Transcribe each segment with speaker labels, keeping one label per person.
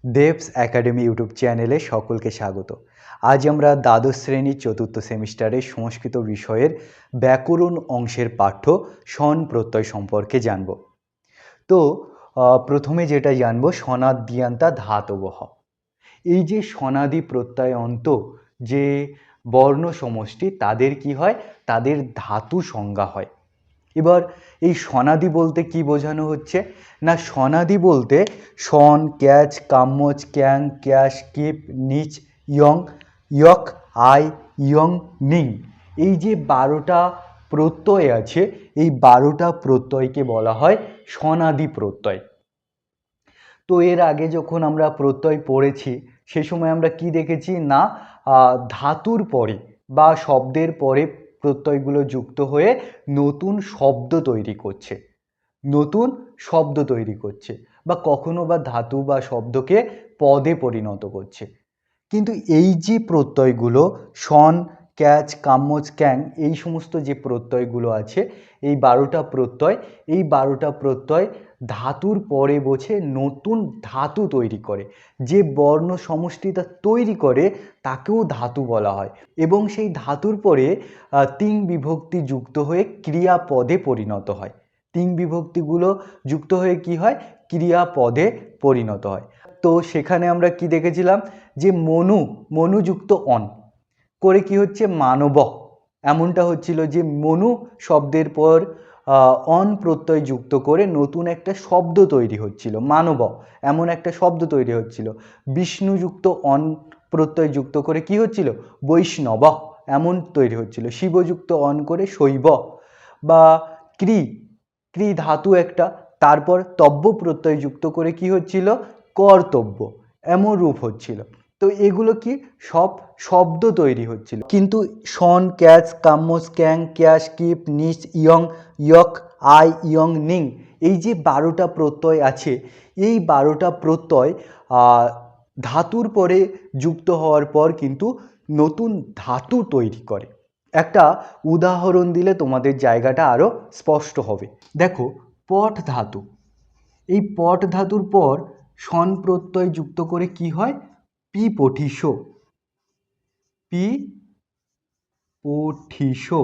Speaker 1: দেবস academy YouTube চ্যানেলে সকলকে স্বাগত। আজ আমরা দ্বাদশ শ্রেণীর চতুর্থ সেমিস্টারের সংস্কৃত বিষয়ের ব্যাকরণ অংশের পাঠ্য স্বন প্রত্যয় সম্পর্কে জানব। তো প্রথমে যেটা জানবো স্বনাদ্যন্তা ধাতবঃ। এই যে স্বনাদি প্রত্যয়ন্ত যে বর্ণ সমষ্টি তাদের কি হয়, তাদের ধাতু সংজ্ঞা হয়। এবার এই স্বনাদি বলতে কি বোঝানো হচ্ছে না, স্বনাদি বলতে শন, ক্যাচ, কাম্মচ, ক্যাং, ক্যাশ, কিপ, নিচ, ইয়ং, ইয়ক, আই, ইয়ং, নিং, এই যে 12টা প্রত্যয় আছে, এই 12টা প্রত্যয়কে বলা হয় স্বনাদি প্রত্যয়। তো এর আগে যখন আমরা প্রত্যয় পড়েছি সে সময় আমরা কি দেখেছি না, ধাতুর পরে বা শব্দের পরে প্রত্যয়গুলো যুক্ত হয়ে নতুন শব্দ তৈরি করছে, নতুন শব্দ তৈরি করছে, বা কখনো বা ধাতু বা শব্দকে পদে পরিণত করছে। কিন্তু এই যে প্রত্যয়গুলো শন, ক্যাচ, কাম্মচ, ক্যাং, এই সমস্ত যে প্রত্যয়গুলো আছে, এই 12টা প্রত্যয়, এই 12টা প্রত্যয় ধাতুর পরে বসে নতুন ধাতু তৈরি করে। যে বর্ণ সমষ্টিটা তৈরি করে তাকেও ধাতু বলা হয়, এবং সেই ধাতুর পরে তিন বিভক্তি যুক্ত হয়ে ক্রিয়াপদে পরিণত হয়। তিন বিভক্তিগুলো যুক্ত হয়ে কি হয়, ক্রিয়াপদে পরিণত হয়। তো সেখানে আমরা কি দেখেছিলাম যে মনুযুক্ত অন করে কি হচ্ছে মানব, এমনটা হচ্ছিল যে মনু শব্দের পর অন প্রত্যয় যুক্ত করে নতুন একটা শব্দ তৈরি হচ্ছিল, মানব এমন একটা শব্দ তৈরি হচ্ছিল। বিষ্ণুযুক্ত অন প্রত্যয় যুক্ত করে কি হচ্ছিল, বৈষ্ণব এমন তৈরি হচ্ছিল। শিবযুক্ত অন করে শৈব, বা ক্রি ক্রি ধাতু একটা, তারপর তব্য প্রত্যয় যুক্ত করে কি হচ্ছিল, কর্তব্য এমন রূপ হচ্ছিল। তো এগুলো কি সব শব্দ তৈরি হচ্ছিল। কিন্তু শন, ক্যাচ, কাম্মচ, ক্যাং, ক্যাশ, কিপ, নিচ, ইয়ং, ইয়ক, আই, ইয়ং, নিং, এই যে 12টা প্রত্যয় আছে, এই 12টা প্রত্যয় ধাতুর পরে যুক্ত হওয়ার পর কিন্তু নতুন ধাতু তৈরি করে। একটা উদাহরণ দিলে তোমাদের জায়গাটা আরো স্পষ্ট হবে। দেখো, পট ধাতু, এই পট ধাতুর পর শন প্রত্যয় যুক্ত করে কি হয়, পি পঠিসো, পি পঠিসো।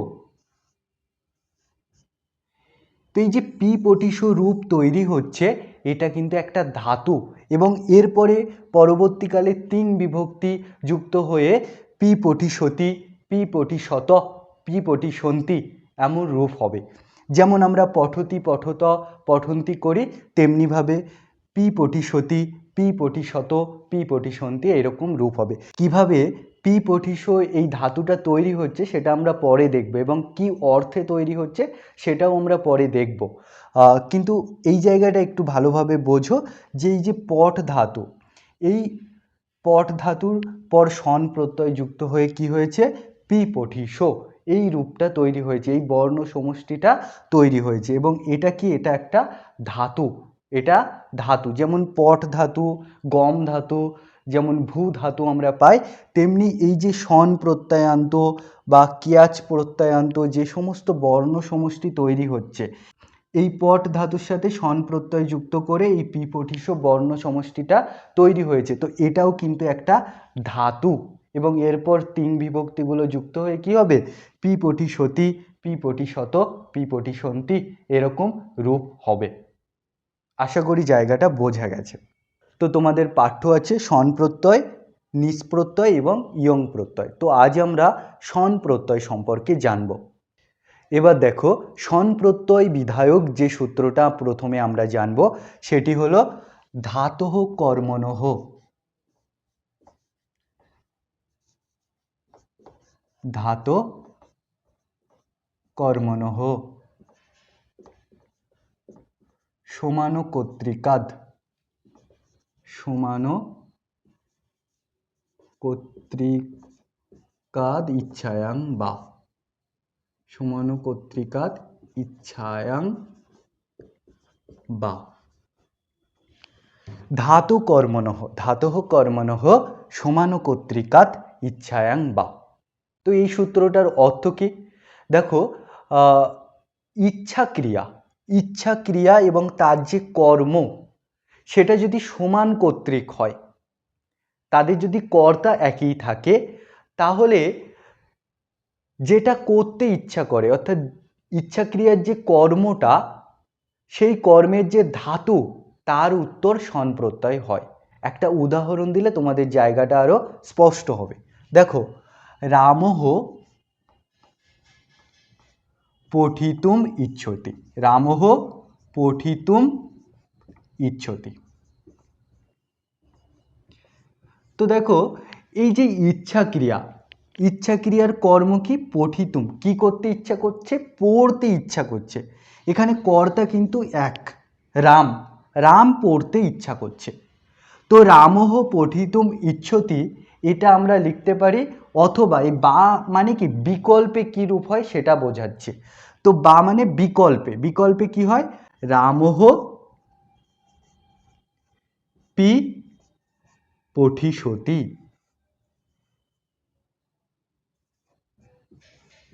Speaker 1: তো এই যে পি পঠিসো রূপ তৈরি হচ্ছে, এটা কিন্তু একটা ধাতু, এবং এরপরে পরবর্তীকালে তিন বিভক্তি যুক্ত হয়ে পি পঠিসতি, পি পঠিসত, পি পঠিসন্তি এমন রূপ হবে। যেমন আমরা পঠতি, পঠত, পঠন্তি করি, তেমনিভাবে পি পঠিসতি, পি পঠিসত, পি পঠিসন্তি এরকম রূপ হবে। কিভাবে পি পঠিসো এই ধাতুটা তৈরি হচ্ছে সেটা আমরা পরে দেখব, এবং কি অর্থে তৈরি হচ্ছে সেটাও আমরা পরে দেখব। কিন্তু এই জায়গাটা একটু ভালোভাবে বোঝো যে এই যে পট ধাতু, এই পট ধাতুর পর শন প্রত্যয় যুক্ত হয়ে কি হয়েছে, পি পঠিসো এই রূপটা তৈরি হয়েছে, এই বর্ণ সমষ্টিটা তৈরি হয়েছে। এবং এটা কি, এটা একটা ধাতু, এটা ধাতু। যেমন পট ধাতু, গম ধাতু, যেমন ভূ ধাতু আমরা পাই, তেমনি এই যে শন প্রত্যয়ান্ত বা কিয়াচ প্রত্যয়ান্ত যে সমস্ত বর্ণ সমষ্টি তৈরি হচ্ছে, এই পট ধাতুর সাথে শন প্রত্যয় যুক্ত করে এই পি পঠিসো বর্ণ সমষ্টিটা তৈরি হয়েছে। তো এটাও কিন্তু একটা ধাতু, এবং এরপর তিন বিভক্তিগুলো যুক্ত হয়ে কি হবে, পি পঠিসতি, পি পঠিসত, পি পঠিসন্তি এরকম রূপ হবে। আশা করি জায়গাটা বোঝা গেছে। তো তোমাদের পাঠ্য আছে শন প্রত্যয়, নিজ প্রত্যয় এবং ইয়ং প্রত্যয়। তো আজ আমরা শন প্রত্যয় সম্পর্কে জানব। এবার দেখো, শন প্রত্যয় বিধায়ক যে সূত্রটা প্রথমে আমরা জানব সেটি হলো ধাতঃ কর্মণঃ। ধাতো কর্মণঃ সমানো কর্তৃকাদ, সমানো কর্তৃকাদ ইচ্ছায়াং বা, সমানো কর্তৃকাদ ইচ্ছায়াং বা। ধাতু কর্মণঃ, ধাতঃ কর্মণঃ সমানো কর্তৃকাদ ইচ্ছায়াং বা। তো এই সূত্রটার অর্থ কি, দেখো, ইচ্ছা ক্রিয়া, ইচ্ছা ক্রিয়া এবং তার যে কর্ম সেটা যদি সমান কর্তৃক হয়, তাদের যদি কর্তা একই থাকে তাহলে যেটা করতে ইচ্ছা করে অর্থাৎ ইচ্ছাক্রিয়ার যে কর্মটা, সেই কর্মের যে ধাতু, তার উত্তর শন প্রত্যয় হয়। একটা উদাহরণ দিলে তোমাদের জায়গাটা আরো স্পষ্ট হবে। দেখো, রামহ পঠিতুম ইচ্ছতি, রামহ পঠিতুম ইচ্ছতি। তো দেখো, এই যে ইচ্ছাক্রিয়ার কর্ম কি? পঠিতুম, কি করতে ইচ্ছা করছে? পড়তে ইচ্ছা করছে। এখানে কর্তা কিন্তু এক, রাম, রাম পড়তে ইচ্ছা করছে। তো রামহ পঠিতুম ইচ্ছতি, এটা আমরা লিখতে পারি, অথবা এই বা মানে কি বিকল্পে কি রূপ হয় সেটা বোঝাচ্ছে। তো বা মানে বিকল্পে, বিকল্পে কি হয়? রামহ পি পঠিসতি,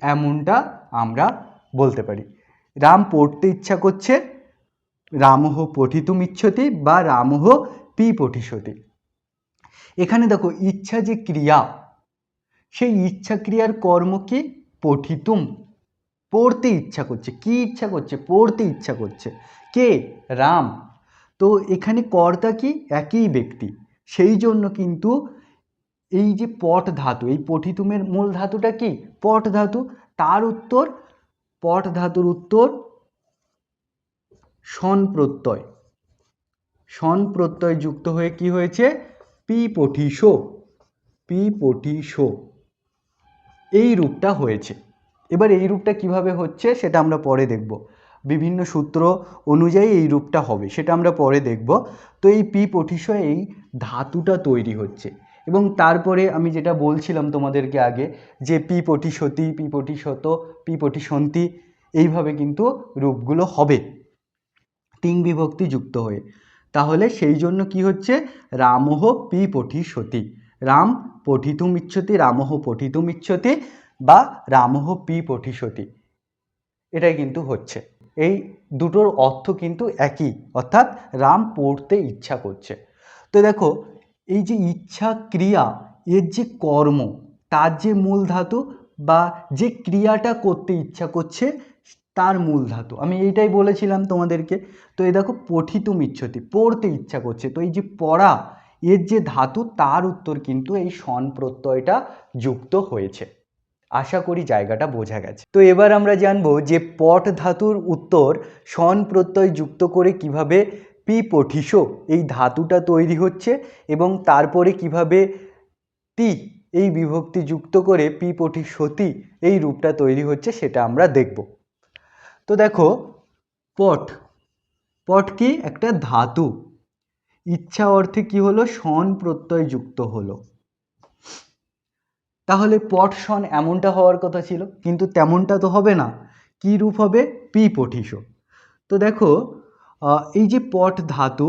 Speaker 1: এমনটা আমরা বলতে পারি। রাম পড়তে ইচ্ছা করছে, রামহ পঠিতুম ইচ্ছতি বা রামহ পি পঠিসতি। এখানে দেখো, ইচ্ছা যে ক্রিয়া, সেই ইচ্ছা ক্রিয়ার কর্ম কি? পঠিতুম, পড়তে ইচ্ছা করছে। কি ইচ্ছা করছে? পড়তে ইচ্ছা করছে। কে? রাম। তো এখানে কর্তা কি? একই ব্যক্তি, সেই জন্য কিন্তু এই যে পট ধাতু, এই পঠিতুমের মূল ধাতুটা কি? পট ধাতু। তার উত্তর, পট ধাতুর উত্তর শন প্রত্যয়, শন প্রত্যয় যুক্ত হয়ে কি হয়েছে? পি পঠিসো, পি পঠিসো, এই রূপটা হয়েছে। এবার এই রূপটা কিভাবে হচ্ছে সেটা আমরা পরে দেখব, বিভিন্ন সূত্র অনুযায়ী এই রূপটা হবে, সেটা আমরা পরে দেখব। তো এই পি পঠিসো, এই ধাতুটা তৈরি হচ্ছে। এবং তারপরে আমি যেটা বলছিলাম তোমাদেরকে আগে, যে পি পঠিসতি, পি পঠিসত, পি পঠিসন্তি, এইভাবে কিন্তু রূপগুলো হবে তিন বিভক্তি যুক্ত হয়ে। তাহলে সেই জন্য কি হচ্ছে? রামহ পি পঠিসতি, রাম পঠিতুম ইচ্ছতি, রামহ পঠিতুম ইচ্ছতি, বা রামহ পি পঠিসতি, এটাই কিন্তু হচ্ছে। এই দুটোর অর্থ কিন্তু একই, অর্থাৎ রাম পড়তে ইচ্ছা করছে। তো দেখো, এই যে ইচ্ছা ক্রিয়া, এর যে কর্ম, তার যে মূল ধাতু বা যে ক্রিয়াটা করতে ইচ্ছা করছে তার মূল ধাতু, আমি এইটাই বলেছিলাম তোমাদেরকে। তো এই দেখো, পঠিতুম ইচ্ছতি, পড়তে ইচ্ছা করছে। তো এই যে পড়া, এর যে ধাতু, তার উত্তর কিন্তু এই শন প্রত্যয়টা যুক্ত হয়েছে। আশা করি জায়গাটা বোঝা গেছে। তো এবার আমরা জানবো যে পট ধাতুর উত্তর শন প্রত্যয় যুক্ত করে কিভাবে পি পঠিসো এই ধাতুটা তৈরি হচ্ছে, এবং তারপরে কিভাবে তি এই বিভক্তি যুক্ত করে পি পঠিসতি এই রূপটা তৈরি হচ্ছে, সেটা আমরা দেখব। তো দেখো, পট, পট কি? একটা ধাতু। ইচ্ছা অর্থে কি হলো? শন প্রত্যয় যুক্ত হলো। তাহলে পট শন এমনটা হওয়ার কথা ছিল, কিন্তু তেমনটা তো হবে না। কি রূপ হবে? পি পঠিসো। তো দেখো, এই যে পট ধাতু,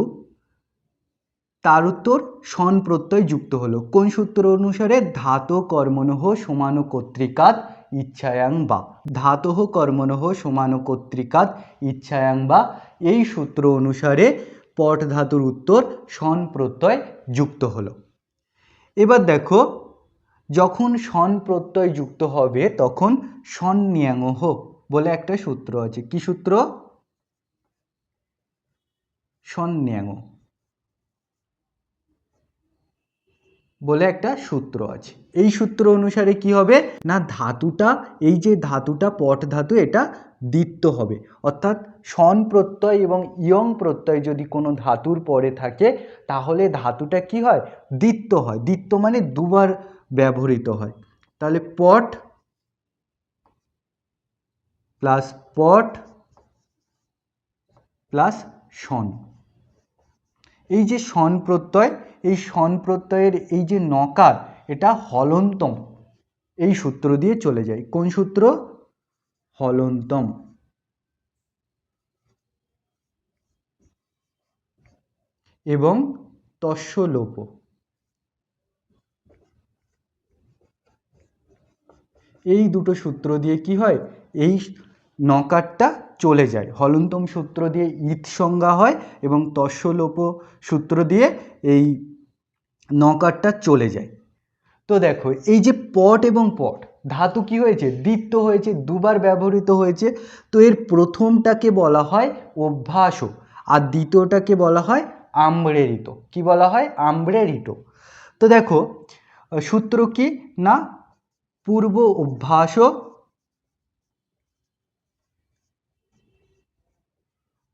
Speaker 1: তার উত্তর শন প্রত্যয় যুক্ত হলো। কোন সূত্র অনুসারে? ধাতো কর্মণঃ সমান কর্তৃকাৎ ইচ্ছায়াং বা, ধাতোঃ কর্মণঃ সমান কর্তৃকাৎ ইচ্ছায়াং বা, এই সূত্র অনুসারে পট ধাতুর উত্তর শন প্রত্যয় যুক্ত হলো। এবার দেখো, যখন শন প্রত্যয় যুক্ত হবে তখন সন্ন্যাঙহ বলে একটা সূত্র আছে। কি সূত্র? সন্ন্যাঙ বলে একটা সূত্র আছে। এই সূত্র অনুসারে কি হবে না, ধাতুটা, এই যে ধাতুটা পট ধাতু, এটা দ্বিত্ব হবে। অর্থাৎ শন প্রত্যয় এবং ইয়ং প্রত্যয় যদি কোনো ধাতুর পরে থাকে তাহলে ধাতুটা কি হয়? দ্বিত্ব হয়। দ্বিত্ব মানে দুবার ব্যবহৃত হয়। তাহলে পট প্লাস পট প্লাস শন, এই যে শন প্রত্যয়, এই শন প্রত্যয়ের এই যে নকার, এটা হলন্তম, এই সূত্র দিয়ে চলে যায়। কোন সূত্র? হলন্তম। এবং তস্য লোপ, এই দুটো সূত্র দিয়ে কি হয়? এই নকারটা চলে যায়। হলন্তম সূত্র দিয়ে ইত সংজ্ঞা হয় এবং তস্য লোপ সূত্র দিয়ে এই নকারটা চলে যায়। তো দেখো এই যে পট এবং পট ধাতু কি হয়েছে, দ্বিত্ব হয়েছে, দুবার ব্যবহৃত হয়েছে। তো এর প্রথমটাকে বলা হয় অভ্যাস আর দ্বিতীয়টাকে বলা হয় আম্রেরিত। কি বলা হয়? আম্রেরিত। তো দেখো সূত্র কি না, পূর্ব অভ্যাস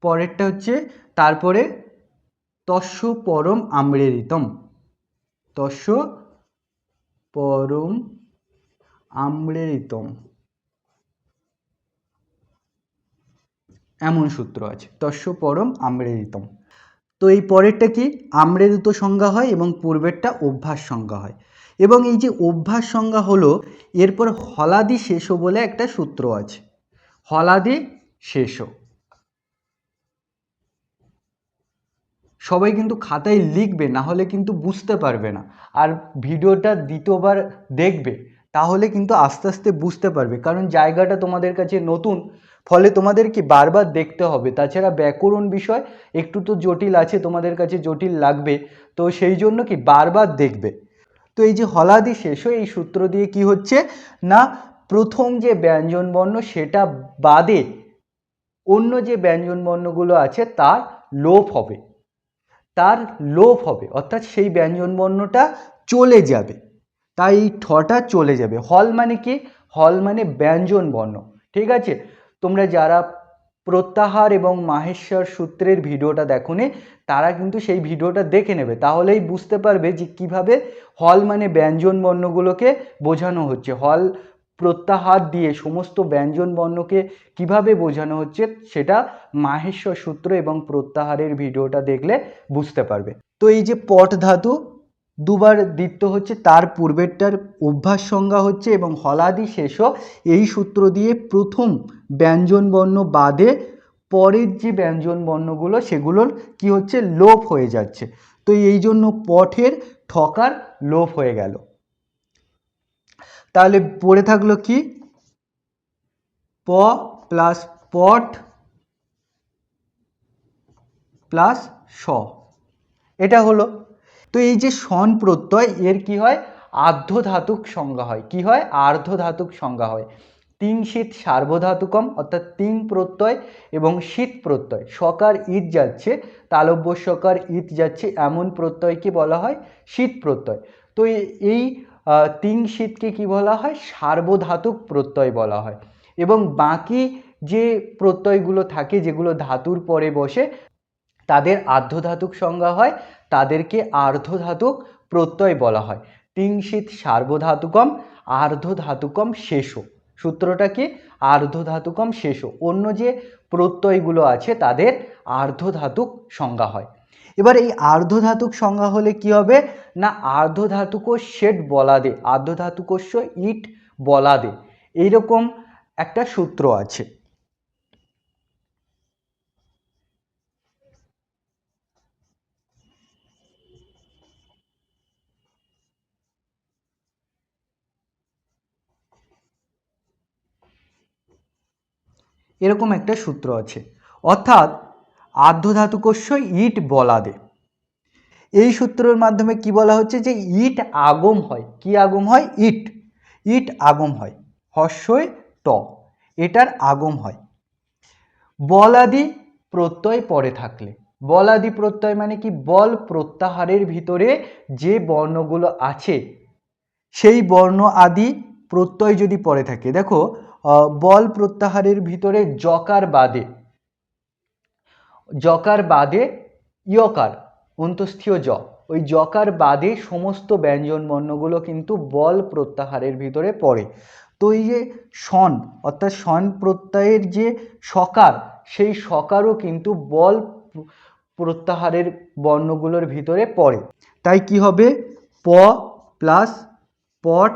Speaker 1: পরেরটা হচ্ছে তারপরে তস্য পরম আম্রেরিতম, তস্য পরম আম্রেরিতম, এমন সূত্র আছে, তস্য পরম আম্রেরিতম। তো এই পরেরটা কি, আম্রেরিত সংজ্ঞা হয় এবং পূর্বেরটা অভ্যাস সংজ্ঞা হয়। এবং এই যে অভ্যাস সংজ্ঞা হলো, এরপর হলাদি শেষ বলে একটা সূত্র আছে, হলাদি শেষ। সবাই কিন্তু খাতায় লিখবে, না হলে কিন্তু বুঝতে পারবে না। আর ভিডিওটা দ্বিতীয়বার দেখবে, তাহলে কিন্তু আস্তে আস্তে বুঝতে পারবে, কারণ জায়গাটা তোমাদের কাছে নতুন, ফলে তোমাদেরকে বারবার দেখতে হবে। তাছাড়া ব্যাকরণ বিষয় একটু তো জটিল আছে, তোমাদের কাছে জটিল লাগবে, তো সেই জন্য কি বারবার দেখবে। তো এই যে হলাদি শেষ, এই সূত্র দিয়ে কি হচ্ছে না, প্রথম যে ব্যঞ্জন বর্ণ সেটা বাদে অন্য যে ব্যঞ্জন বর্ণগুলো আছে তার লোপ হবে, তার লোপ হবে, অর্থাৎ সেই ব্যঞ্জন বর্ণটা চলে যাবে। তাই এই ঠটা চলে যাবে। হল মানে কি, হল মানে ব্যঞ্জন বর্ণ। ঠিক আছে, তোমরা যারা প্রত্যাহার এবং মাহেশ্বর সূত্রের ভিডিওটা দেখোনি, তারা কিন্তু সেই ভিডিওটা দেখে নেবে, তাহলেই বুঝতে পারবে যে কিভাবে হল মানে ব্যঞ্জন বর্ণগুলোকে বোঝানো হচ্ছে। হল প্রত্যাহার দিয়ে সমস্ত ব্যঞ্জন বর্ণকে কিভাবে বোঝানো হচ্ছে, সেটা মাহেশ্বর সূত্র এবং প্রত্যাহারের ভিডিওটা দেখলে বুঝতে পারবে। তো এই যে পট ধাতু দুবার দ্বিত্ব হচ্ছে, তার পূর্বেরটার অভ্যাস সংজ্ঞা হচ্ছে এবং হলাদি শেষ, এই সূত্র দিয়ে প্রথম ব্যঞ্জন বর্ণ বাদে পরের যে ব্যঞ্জন বর্ণগুলো সেগুলোর কি হচ্ছে, লোপ হয়ে যাচ্ছে। তো এই জন্য পঠের ঠকার লোপ হয়ে গেল। তাহলে পড়ে থাকলো কি, প প্লাস পট প্লাস স, এটা হলো। তো এই যে সন প্রত্যয়, এর কি হয়, আর্ধধাতুক সংজ্ঞা হয়। কি হয়? আর্ধধাতুক সংজ্ঞা হয়। তিং শীত সার্বধাতুকম, অর্থাৎ তিং প্রত্যয় এবং শীত প্রত্যয়, সকার ঈদ যাচ্ছে, তালব্য সকার ঈদ যাচ্ছে, এমন প্রত্যয়কে বলা হয় শীত প্রত্যয়। তো এই তিং শীতকে কি বলা হয়, সার্বধাতুক প্রত্যয় বলা হয়। এবং বাকি যে প্রত্যয়গুলো থাকে যেগুলো ধাতুর পরে বসে, তাদের আর্ধধাতুক সংজ্ঞা হয়, তাদেরকে আর্ধধাতুক প্রত্যয় বলা হয়। তিংশিত সার্বধাতুকম আর্ধধাতুকম শেষ, সূত্রটা কি, আর্ধধাতুকম শেষ। অন্য যে প্রত্যয়গুলো আছে তাদের আর্ধধাতুক সংজ্ঞা হয়। এবার এই আর্ধধাতুক সংজ্ঞা হলে কি হবে না, আর্ধধাতুক শেট বলাদে, আর্ধধাতুকস্য ইট বলাদে, এইরকম একটা সূত্র আছে। এরকম একটা সূত্র আছে, অর্থাৎ আর্ধধাতুকস্য ইট বলাদে। এই সূত্রের মাধ্যমে কি বলা হচ্ছে যে ইট আগম হয়। কি আগম হয়? ইট, ইট আগম হয়, হর্ষই ট, এটার আগম হয় বলাদি প্রত্যয় পরে থাকলে। বলাদি প্রত্যয় মানে কি, বল প্রত্যাহারের ভিতরে যে বর্ণগুলো আছে সেই বর্ণ আদি প্রত্যয় যদি পরে থাকে। দেখো বল প্রত্যাহারের ভিতরে জকার বাদে, জকার বাদে ইয়কার অন্তস্থীয় জ, ওই জকার বাদে সমস্ত ব্যঞ্জন বর্ণগুলো কিন্তু বল প্রত্যাহারের ভিতরে পড়ে। তো এই যে সন, অর্থাৎ সন প্রত্যয়ের যে সকার, সেই সকারও কিন্তু বল প্রত্যাহারের বর্ণগুলোর ভিতরে পড়ে। তাই কি হবে, প প্লাস পট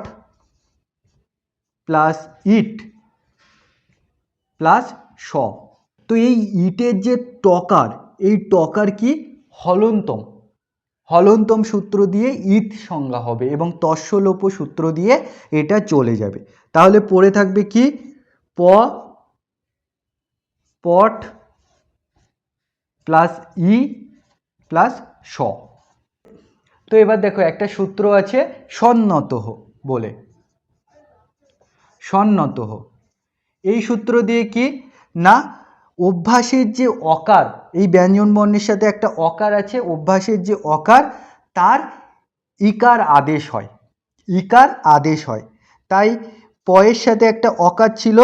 Speaker 1: প্লাস ইট প্লাস স। তো এই ইটের যে টকার, এই টকার কি, হলন্তম, হলন্তম সূত্র দিয়ে ইট সংজ্ঞা হবে এবং তস্যলোপ সূত্র দিয়ে এটা চলে যাবে। তাহলে পড়ে থাকবে কি, প পট প্লাস ই প্লাস স। তো এবার দেখো একটা সূত্র আছে সন্নতঃ বলে, সন্নতঃ। এই সূত্র দিয়ে কি না, অভ্যাসের যে অকার, এই ব্যঞ্জন বর্ণের সাথে একটা অকার আছে, অভ্যাসের যে অকার তার ইকার আদেশ হয়, ইকার আদেশ হয়। তাই পয়ের সাথে একটা অকার ছিল,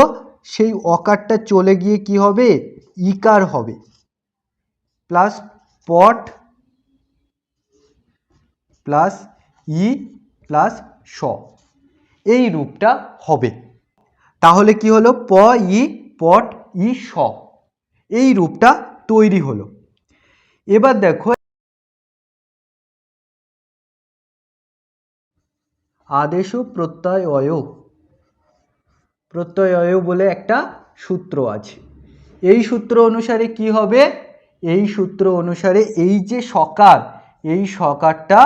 Speaker 1: সেই অকারটা চলে গিয়ে কি হবে, ইকার হবে, প্লাস পট প্লাস ই প্লাস স, এই রূপটা হবে। তাহলে কি হলো, প ই পট ই স, এই রূপটা তৈরি হলো। এবার দেখো আদেশ প্রত্যয় প্রত্যয় বলে একটা সূত্র আছে। এই সূত্র অনুসারে কি হবে, এই সূত্র অনুসারে এই যে সকার, এই সকারটা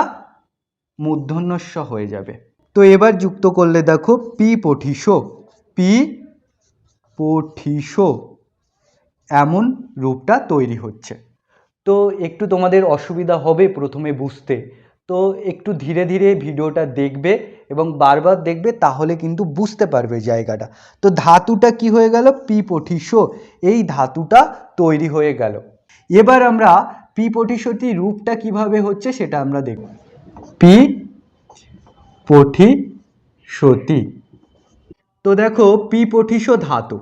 Speaker 1: মূর্ধন্যস্ব হয়ে যাবে। তো এবার যুক্ত করলে দেখো পি পঠিস, পি পঠিস, এমন রূপটা তৈরি হচ্ছে। তো একটু তোমাদের অসুবিধা হবে প্রথমে বুঝতে, তো একটু ধীরে ধীরে ভিডিওটা দেখবে এবং বারবার দেখবে, তাহলে কিন্তু বুঝতে পারবে জায়গাটা। তো ধাতুটা কি হয়ে গেল, পি পঠিস, এই ধাতুটা তৈরি হয়ে গেল। এবার আমরা পি পঠিসটি রূপটা কিভাবে হচ্ছে সেটা আমরা দেখব। পি পঠিসতি, তো দেখো পি পঠিস ধাতু,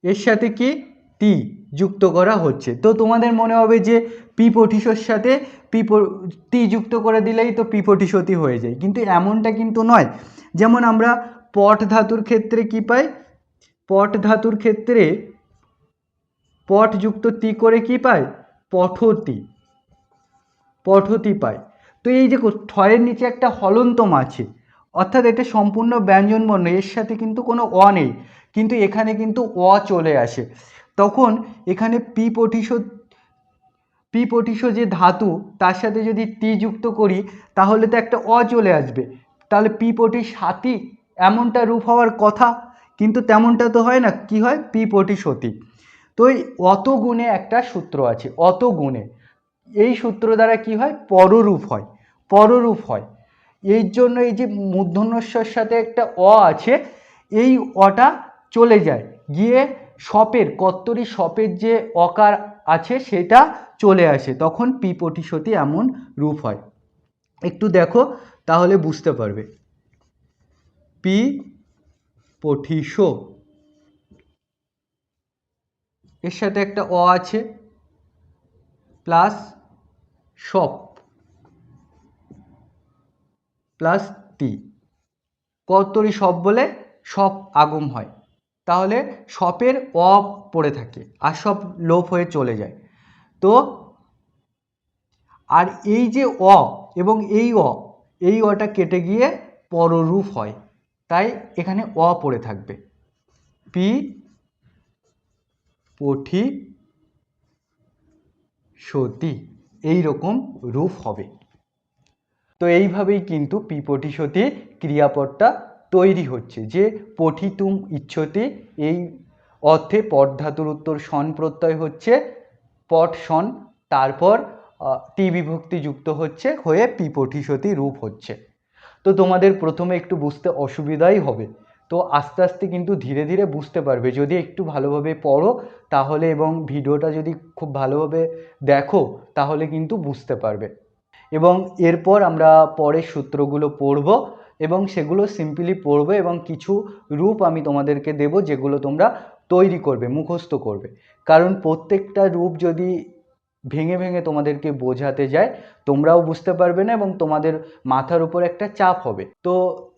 Speaker 1: এর সাথে কি টি যুক্ত করা হচ্ছে। তো তোমাদের মনে হবে যে পি পঠিসর সাথে টি যুক্ত করে দিলেই তো পি পঠিসতি হয়ে যায়, কিন্তু এমনটা কিন্তু নয়। যেমন আমরা পট ধাতুর ক্ষেত্রে কি পাই, পট ধাতুর ক্ষেত্রে পট যুক্ত তি করে কি পাই, পঠতি, পঠতি পাই। তো এই যে ঠয়ের নিচে একটা হলন্তম আছে, অর্থাৎ এটা সম্পূর্ণ ব্যঞ্জন বর্ণ, এর সাথে কিন্তু কোনো অ নেই, কিন্তু এখানে কিন্তু অ চলে আসে। তখন এখানে পি পঠিস যে ধাতু, তার সাথে যদি তি যুক্ত করি তাহলে তো একটা অ চলে আসবে, তাহলে পি পঠিসাতি এমনটা রূপ হওয়ার কথা, কিন্তু তেমনটা তো হয় না, কি হয় পি পঠিসতি। তো এই অত গুণে একটা সূত্র আছে, অত গুণে, এই সূত্র দ্বারা কি হয়, পররূপ হয়, পররূপ হয়। এর জন্য এই যে মূর্ধন্যস্বর সাথে একটা অ আছে, এই অটা চলে যায় গিয়ে সপের, কত্তরি সপের যে অকার আছে সেটা চলে আসে, তখন পি পঠিসতি এমন রূপ হয়। একটু দেখো তাহলে বুঝতে পারবে। পি পঠিস, এর সাথে একটা অ আছে, প্লাস সপ প্লাস টি, কর্তরি সপ বলে সপ আগম হয়, তাহলে সপের অ পড়ে থাকে আর সব লোপ হয়ে চলে যায়। তো আর এই যে অ এবং এই অটা কেটে গিয়ে পররূপ হয়, তাই এখানে অ পড়ে থাকবে, পি পঠিসতি, এইরকম রূপ হবে। তো এইভাবেই কিন্তু পি পঠিসতি ক্রিয়াপদটা তৈরি হচ্ছে, যে পঠিতুম ইচ্ছতি, এই অর্থে পট ধাতুর উত্তর সন প্রত্যয় হচ্ছে, পট সন, তারপর টি বিভক্তি যুক্ত হচ্ছে হয়ে পি পঠিসতি রূপ হচ্ছে। তো তোমাদের প্রথমে একটু বুঝতে অসুবিধাই হবে, তো আস্তে আস্তে কিন্তু ধীরে ধীরে বুঝতে পারবে যদি একটু ভালোভাবে পড়ো তাহলে, এবং ভিডিওটা যদি খুব ভালোভাবে দেখো তাহলে কিন্তু বুঝতে পারবে। এবং এরপর আমরা পরের সূত্রগুলো পড়ব এবং সেগুলো সিম্পলি পড়বে, এবং কিছু রূপ আমি তোমাদেরকে দেব যেগুলো তোমরা তৈরি করবে, মুখস্থ করবে। কারণ প্রত্যেকটা রূপ যদি ভেঙে ভেঙে তোমাদেরকে বোঝাতে যায় তোমরাও বুঝতে পারবে না এবং তোমাদের মাথার উপর একটা চাপ হবে। তো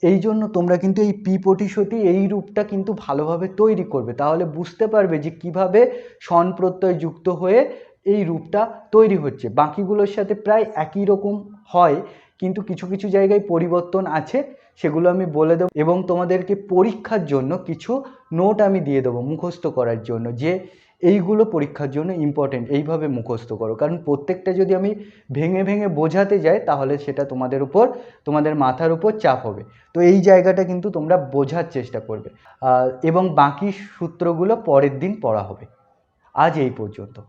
Speaker 1: এই জন্য তোমরা কিন্তু এই পি পঠিসতি এই রূপটা কিন্তু ভালোভাবে তৈরি করবে, তাহলে বুঝতে পারবে যে কিভাবে স্বন প্রত্যয় যুক্ত হয়ে এই রূপটা তৈরি হচ্ছে। বাকিগুলোর সাথে প্রায় একই রকম হয়, কিন্তু কিছু কিছু জায়গায় পরিবর্তন আছে, সেগুলো আমি বলে দেবো, এবং তোমাদেরকে পরীক্ষার জন্য কিছু নোট আমি দিয়ে দেবো মুখস্থ করার জন্য, যে এইগুলো পরীক্ষার জন্য ইম্পর্টেন্ট, এইভাবে মুখস্থ করো। কারণ প্রত্যেকটা যদি আমি ভেঙে ভেঙে বোঝাতে যাই তাহলে সেটা তোমাদের উপর, তোমাদের মাথার উপর চাপ হবে। তো এই জায়গাটা কিন্তু তোমরা বোঝার চেষ্টা করবে, এবং বাকি সূত্রগুলো পরের দিন পড়া হবে। আজ এই পর্যন্ত।